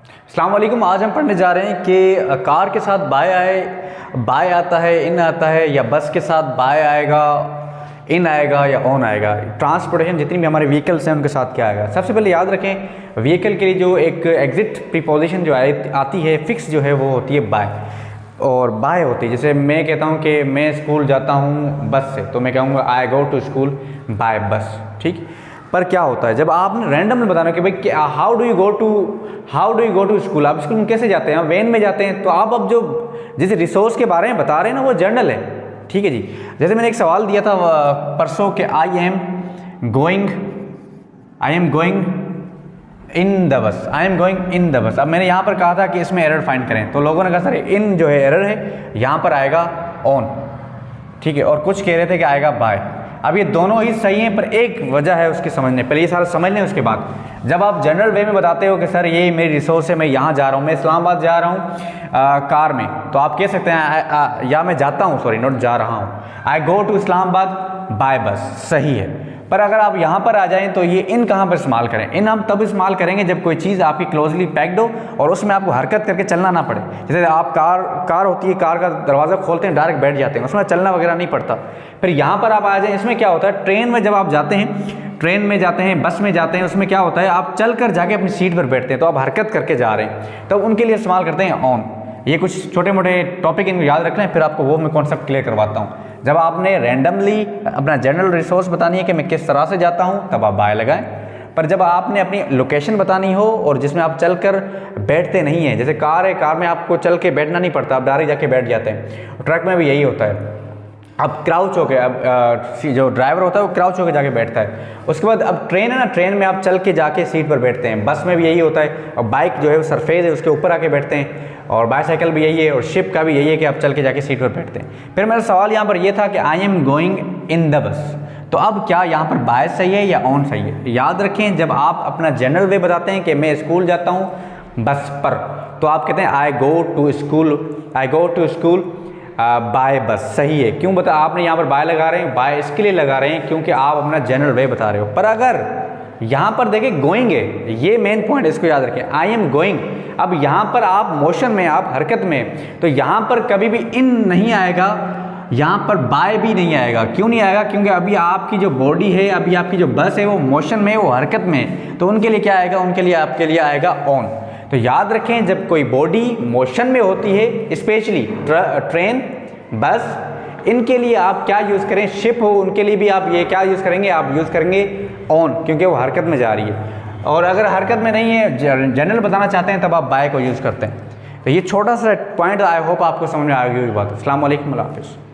अस्सलाम वालेकुम। आज हम पढ़ने जा रहे हैं कि कार के साथ बाय आता है, इन आता है, या बस के साथ बाय आएगा, इन आएगा या ऑन आएगा। ट्रांसपोर्टेशन जितनी भी हमारे व्हीकल्स हैं उनके साथ क्या आएगा। सबसे पहले याद रखें व्हीकल के लिए जो एक एग्जिट प्रीपोजिशन जो आती है फिक्स जो है वो होती है बाय, और बाय होती है। जैसे मैं कहता हूँ कि मैं स्कूल जाता हूँ बस से, तो मैं कहूँगा आई गो टू स्कूल बाय बस। ठीक, पर क्या होता है जब आपने रैंडम में बताना कि भाई how do you go to school, आप स्कूल में कैसे जाते हैं, वैन में जाते हैं, तो आप अब जो जिस रिसोर्स के बारे में बता रहे हैं ना वो जनरल है। ठीक है जी। जैसे मैंने एक सवाल दिया था परसों के I am going in the bus. अब मैंने यहाँ पर कहा था कि इसमें एरर फाइंड करें, तो लोगों ने कहा सर इन जो है एरर है, यहाँ पर आएगा ऑन। ठीक है, और कुछ कह रहे थे कि आएगा बाय। अब ये दोनों ही सही हैं, पर एक वजह है उसकी समझने। पहले ये सारा समझ लें, उसके बाद जब आप जनरल वे में बताते हो कि सर ये मेरी रिसोर्स है, मैं यहाँ जा रहा हूँ, मैं इस्लामाबाद जा रहा हूँ कार में, तो आप कह सकते हैं या मैं जाता हूँ, सॉरी नोट जा रहा हूँ, आई गो टू इस्लामाबाद बाय बस। सही है। पर अगर आप यहाँ पर आ जाएं तो ये इन कहाँ पर इस्तेमाल करें। इन हम तब इस्तेमाल करेंगे जब कोई चीज़ आपकी क्लोजली पैक्ड हो और उसमें आपको हरकत करके चलना ना पड़े। जैसे आप कार होती है, कार का दरवाज़ा खोलते हैं, डायरेक्ट बैठ जाते हैं, उसमें चलना वगैरह नहीं पड़ता। फिर यहाँ पर आप आ जाएं, इसमें क्या होता है, ट्रेन में जब आप जाते हैं, बस में जाते हैं, उसमें क्या होता है आप चल कर जाके अपनी सीट पर बैठते हैं, तो आप हरकत करके जा रहे हैं, तो उनके लिए इस्तेमाल करते हैं ऑन। ये कुछ छोटे मोटे टॉपिक इनको याद रखना है, फिर आपको वो मैं कॉन्सेप्ट क्लियर करवाता हूँ। जब आपने रैंडमली अपना जनरल रिसोर्स बतानी है कि मैं किस तरह से जाता हूँ, तब आप बाय लगाएं। पर जब आपने अपनी लोकेशन बतानी हो और जिसमें आप चलकर बैठते नहीं हैं, जैसे कार है, कार में आपको चल के बैठना नहीं पड़ता, आप डायरेक्ट जाके बैठ जाते हैं। ट्रक में भी यही होता है, अब क्राउच होके, अब जो ड्राइवर होता है वो क्राउच होके जाके बैठता है। उसके बाद अब ट्रेन है ना, ट्रेन में आप चल के जाके सीट पर बैठते हैं। बस में भी यही होता है, और बाइक जो है वो सरफेस है उसके ऊपर आके बैठते हैं, और बाईसाइकिल भी यही है, और शिप का भी यही है कि आप चल के जाके सीट पर बैठते हैं। फिर मेरा सवाल यहाँ पर यह था कि I am going in the bus, तो अब क्या यहाँ पर बाय सही है या ऑन सही है। याद रखें जब आप अपना जनरल वे बताते हैं कि मैं स्कूल जाता हूँ बस पर, तो आप कहते हैं आई गो टू स्कूल बाय बस। सही है। क्यों बता आपने यहाँ पर बाय लगा रहे हैं, बाय इसके लिए लगा रहे हैं क्योंकि आप अपना जनरल वे बता रहे हो। पर अगर यहाँ पर देखें गोइंग है, ये मेन पॉइंट, इसको याद रखें, आई एम गोइंग। अब यहाँ पर आप मोशन में, आप हरकत में, तो यहाँ पर कभी भी इन नहीं आएगा, यहाँ पर बाय भी नहीं आएगा। क्यों नहीं आएगा? क्योंकि अभी आपकी जो बॉडी है, अभी आपकी जो बस है वो मोशन में, वो हरकत में, तो उनके लिए क्या आएगा, उनके लिए आपके लिए आएगा ऑन। तो याद रखें जब कोई बॉडी मोशन में होती है, स्पेशली ट्रेन, बस, इनके लिए आप क्या यूज़ करें, शिप हो, उनके लिए भी आप ये क्या यूज़ करेंगे, आप यूज़ करेंगे ऑन, क्योंकि वो हरकत में जा रही है। और अगर हरकत में नहीं है, जनरल बताना चाहते हैं, तब आप बाय को यूज़ करते हैं। तो ये छोटा सा पॉइंट, आई होप आपको समझ में आ गई होगी बात। अस्सलाम वालेकुम, अल्लाह हाफ़िज़।